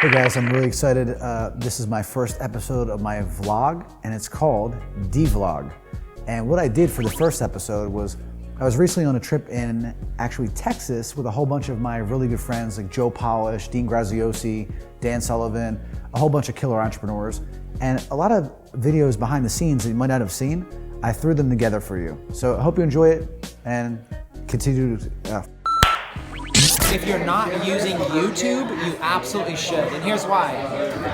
Hey guys, I'm really excited. This is my first episode of my vlog, and it's called DVLOG. And what I did for the first episode was, I was recently on a trip in actually Texas with a whole bunch of my really good friends like Joe Polish, Dean Graziosi, Dan Sullivan, a whole bunch of killer entrepreneurs. And a lot of videos behind the scenes that you might not have seen, I threw them together for you. So I hope you enjoy it and continue to, If you're not using YouTube, you absolutely should, and here's why.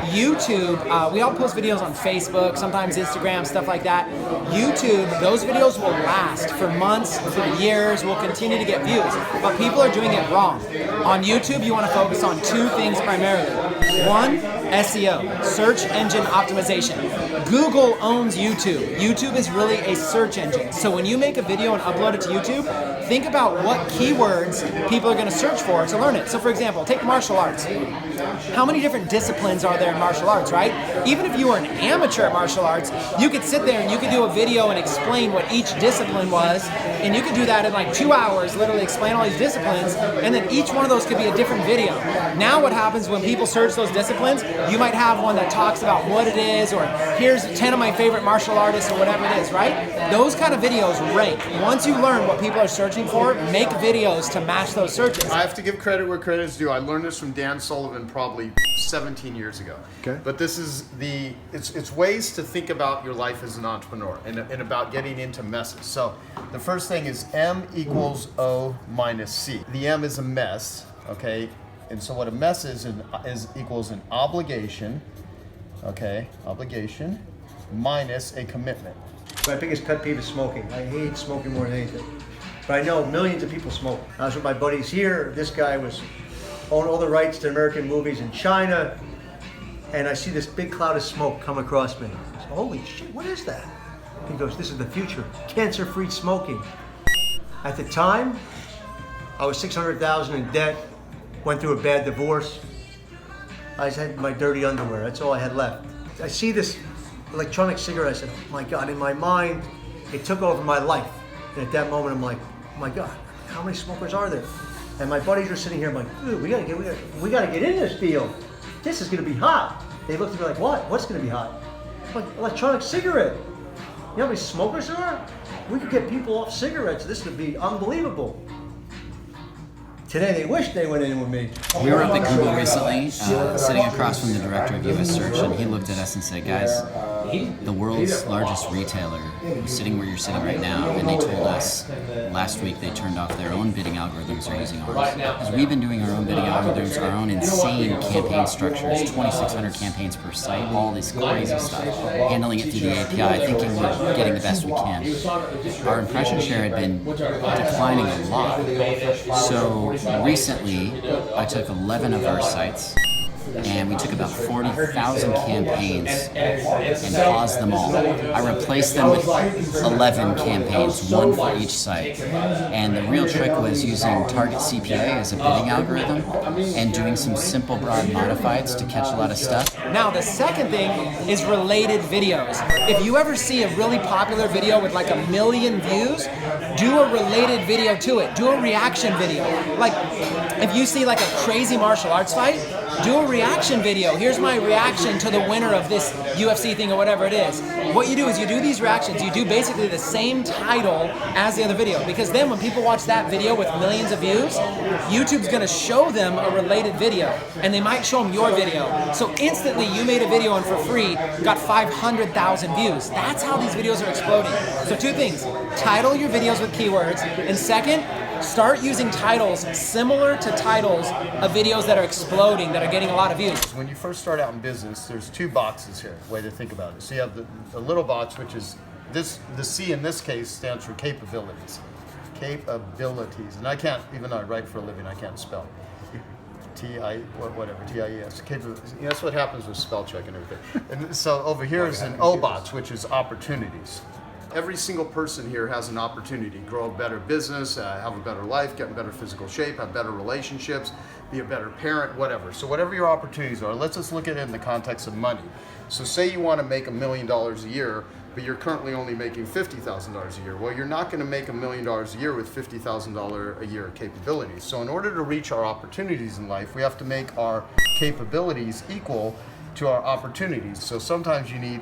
YouTube, we all post videos on Facebook, sometimes Instagram, stuff like that. YouTube, those videos will last for months, for years, will continue to get views, but people are doing it wrong. On YouTube, you want to focus on two things primarily. One, SEO, search engine optimization. Google owns YouTube. YouTube is really a search engine. So when you make a video and upload it to YouTube, think about what keywords people are going to search for to learn it. So for example, take martial arts. How many different disciplines are there in martial arts, right? Even if you were an amateur at martial arts, you could sit there and you could do a video and explain what each discipline was, and you could do that in like 2 hours, literally explain all these disciplines, and then each one of those could be a different video. Now what happens when people search those disciplines, you might have one that talks about what it is, or here's 10 of my favorite martial artists, or whatever it is, right? Those kind of videos rank. Once you learn what people are searching for, make videos to match those searches. I have to give credit where credit is due. I learned this from Dan Sullivan probably 17 years ago. Okay. But this is it's ways to think about your life as an entrepreneur and about getting into messes. So the first thing is M equals O minus C. The M is a mess, okay? And so what a mess is equals an obligation, okay? Obligation minus a commitment. My biggest pet peeve is smoking. I hate smoking more than anything. But I know millions of people smoke. I was with my buddies here. This guy owned all the rights to American movies in China. And I see this big cloud of smoke come across me. I said, holy shit, what is that? He goes, this is the future. Cancer-free smoking. At the time, I was $600,000 in debt, went through a bad divorce. I just had my dirty underwear. That's all I had left. I see this electronic cigarette. I said, oh my God, in my mind, it took over my life. And at that moment, I'm like, oh my God, how many smokers are there? And my buddies are sitting here, I'm like, dude, we gotta get in this deal. This is gonna be hot. They looked at me like, what? What's gonna be hot? I'm like, electronic cigarette. You know how many smokers there are? We could get people off cigarettes. This would be unbelievable. Today, they wish they went in with me. We were up at Google recently, sitting across from the director of US Search, and he looked at us and said, guys, the world's largest retailer was sitting where you're sitting right now, and they told us last week they turned off their own bidding algorithms are using ours. Because we've been doing our own bidding algorithms, our own insane campaign structures, 2,600 campaigns per site, all this crazy stuff, handling it through the API, thinking we're getting the best we can. Our impression share had been declining a lot. So recently, I took 11 of our sites, and we took about 40,000 campaigns and paused them all. I replaced them with 11 campaigns, one for each site. And the real trick was using target CPA as a bidding algorithm and doing some simple broad modifieds to catch a lot of stuff. Now the second thing is related videos. If you ever see a really popular video with like 1 million views, do a related video to it. Do a reaction video. Like if you see like a crazy martial arts fight, do a reaction video. Here's my reaction to the winner of this UFC thing or whatever it is. What you do is you do these reactions, you do basically the same title as the other video, because then when people watch that video with millions of views, YouTube's gonna show them a related video, and they might show them your video. So instantly you made a video and for free got 500,000 views. That's how these videos are exploding. So two things, title your videos with keywords, and second, start using titles similar to titles of videos that are exploding, that are getting a lot of views. When you first start out in business, there's two boxes here, way to think about it. So you have the little box, which is the C in this case stands for capabilities. Capabilities. And I can't, even though I write for a living, I can't spell. T-I-E-S. Capabilities. You know, that's what happens with spell check and everything. And so over here is an O box, which is opportunities. Every single person here has an opportunity to grow a better business, have a better life, get in better physical shape, have better relationships, be a better parent, whatever. So whatever your opportunities are, let's just look at it in the context of money. So say you want to make $1 million a year, but you're currently only making $50,000 a year. Well, you're not going to make $1 million a year with $50,000 a year capabilities. So in order to reach our opportunities in life, we have to make our capabilities equal to our opportunities. So sometimes you need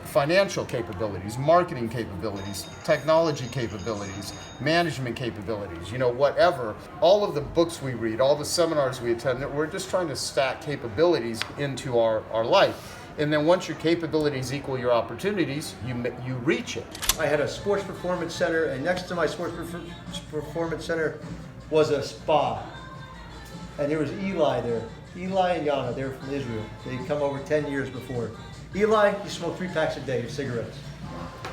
financial capabilities, marketing capabilities, technology capabilities, management capabilities, whatever. All of the books we read, all the seminars we attend, we're just trying to stack capabilities into our life. And then once your capabilities equal your opportunities, you reach it. I had a sports performance center, and next to my sports performance center was a spa. And there was Eli there. Eli and Yana, they were from Israel. They'd come over 10 years before. Eli, he smoked 3 packs a day of cigarettes.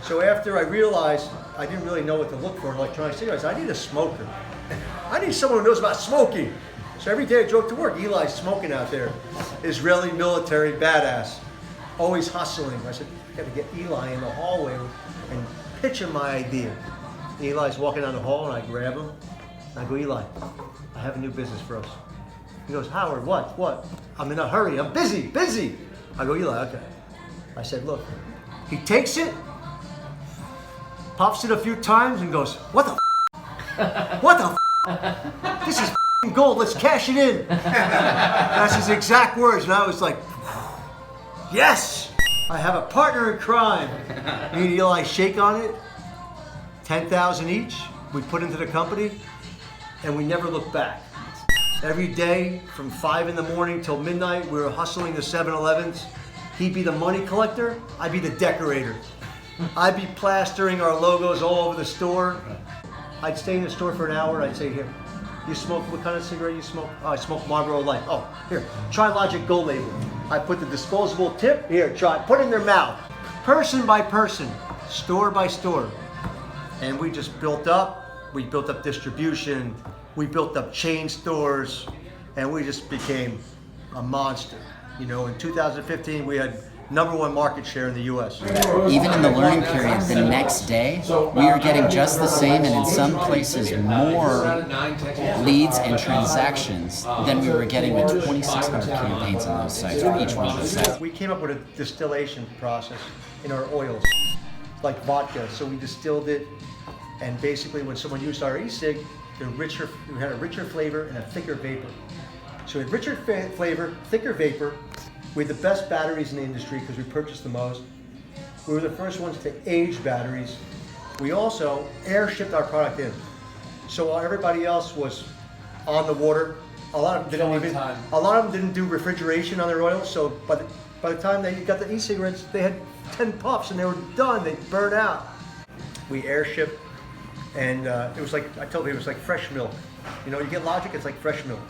So after I realized I didn't really know what to look for in electronic cigarettes, I need a smoker. I need someone who knows about smoking. So every day I drove to work, Eli's smoking out there. Israeli military badass, always hustling. I said, I gotta get Eli in the hallway and pitch him my idea. Eli's walking down the hall and I grab him. I go, Eli, I have a new business for us. He goes, Howard, what? I'm in a hurry, I'm busy. I go, Eli, okay. I said, look, he takes it, pops it a few times and goes, what the f? What the f? This is f***ing gold, let's cash it in. That's his exact words, and I was like, yes, I have a partner in crime. Me and Eli shake on it, 10,000 each, we put into the company, and we never look back. Every day from 5 in the morning till midnight, we were hustling the 7-Elevens. He'd be the money collector, I'd be the decorator. I'd be plastering our logos all over the store. I'd stay in the store for an hour, I'd say, here, you smoke, what kind of cigarette you smoke? Oh, I smoke Marlboro Light. Oh, here, try Logic Gold Label. I put the disposable tip, here, try, put it in their mouth. Person by person, store by store. And we just built up, we built up distribution, we built up chain stores, and we just became a monster. In 2015, we had #1 market share in the US. Even in the learning period, the next day, we were getting just the same, and in some places more leads and transactions than we were getting with 2,600 campaigns on those sites, for each one of those sites. We came up with a distillation process in our oils, like vodka. So we distilled it, and basically when someone used our e-cig, we had a richer flavor and a thicker vapor. So we had richer flavor, thicker vapor. We had the best batteries in the industry because we purchased the most. We were the first ones to age batteries. We also air shipped our product in. So while everybody else was on the water, a lot of them didn't do refrigeration on their oils. So by the time they got the e-cigarettes, they had 10 puffs and they were done. They burned out. We air shipped, and it was like, I told you, it was like fresh milk. You get Logic, it's like fresh milk.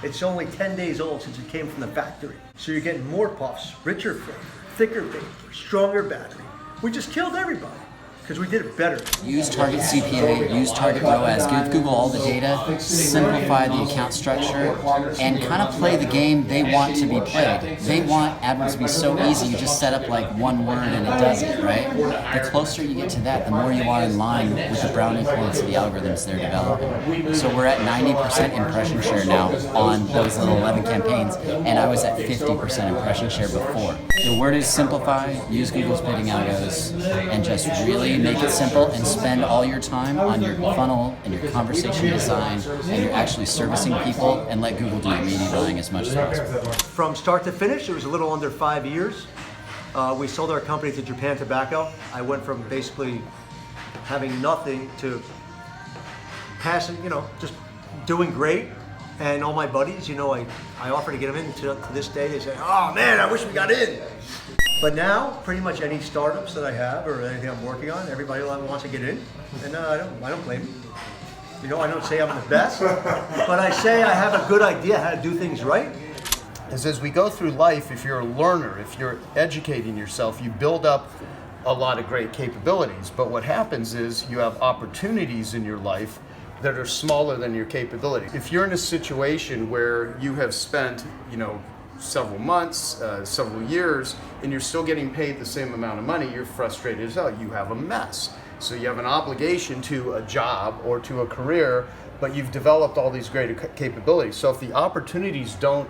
It's only 10 days old since it came from the factory. So you're getting more puffs, richer flavor, thicker vapor, stronger battery. We just killed everybody because we did it better. Use target CPA, use target ROAS, give Google all the data, simplify the account structure, and kind of play the game they want to be played. They want AdWords to be so easy, you just set up like one word and it does it, right? The closer you get to that, the more you are in line with the brownie points of the algorithms they're developing. So we're at 90% impression share now on those little 11 campaigns, and I was at 50% impression share before. The word is simplify, use Google's bidding algos, and just really make it simple and spend all your time on your funnel and your conversation design, and you're actually servicing people, and let Google do your media buying as much as possible. From start to finish, it was a little under 5 years. We sold our company to Japan Tobacco. I went from basically having nothing to passing, just doing great. And all my buddies, I offered to get them in. To this day, they say, oh man, I wish we got in. But now, pretty much any startups that I have or anything I'm working on, everybody wants to get in, and I don't blame them. I don't say I'm the best, but I say I have a good idea how to do things right. As we go through life, if you're a learner, if you're educating yourself, you build up a lot of great capabilities. But what happens is you have opportunities in your life that are smaller than your capabilities. If you're in a situation where you have spent, several months, several years, and you're still getting paid the same amount of money, you're frustrated as hell. You have a mess. So you have an obligation to a job or to a career, but you've developed all these great capabilities. So if the opportunities don't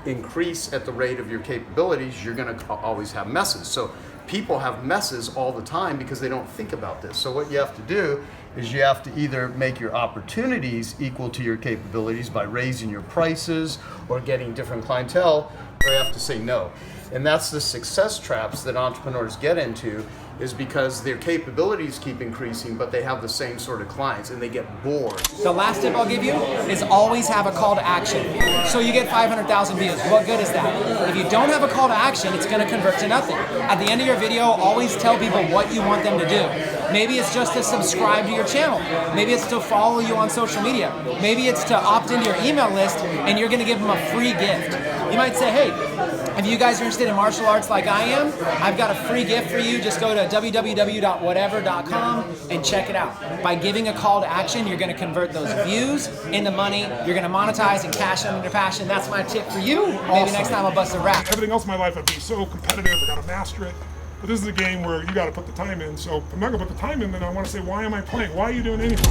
increase at the rate of your capabilities, you're going to always have messes. So people have messes all the time because they don't think about this. So what you have to do is you have to either make your opportunities equal to your capabilities by raising your prices or getting different clientele, or you have to say no. And that's the success traps that entrepreneurs get into, is because their capabilities keep increasing, but they have the same sort of clients and they get bored. The last tip I'll give you is always have a call to action. So you get 500,000 views. What good is that? If you don't have a call to action, it's going to convert to nothing. At the end of your video, always tell people what you want them to do. Maybe it's just to subscribe to your channel. Maybe it's to follow you on social media. Maybe it's to opt into your email list and you're going to give them a free gift. You might say, hey, if you guys are interested in martial arts like I am, I've got a free gift for you. Just go to www.whatever.com and check it out. By giving a call to action, you're going to convert those views into money. You're going to monetize and cash in your passion. That's my tip for you. Maybe next time I'll bust a rap. Everything else in my life, I've been so competitive. I got to master it. But this is a game where you got to put the time in. So if I'm not going to put the time in, then I want to say, why am I playing? Why are you doing anything?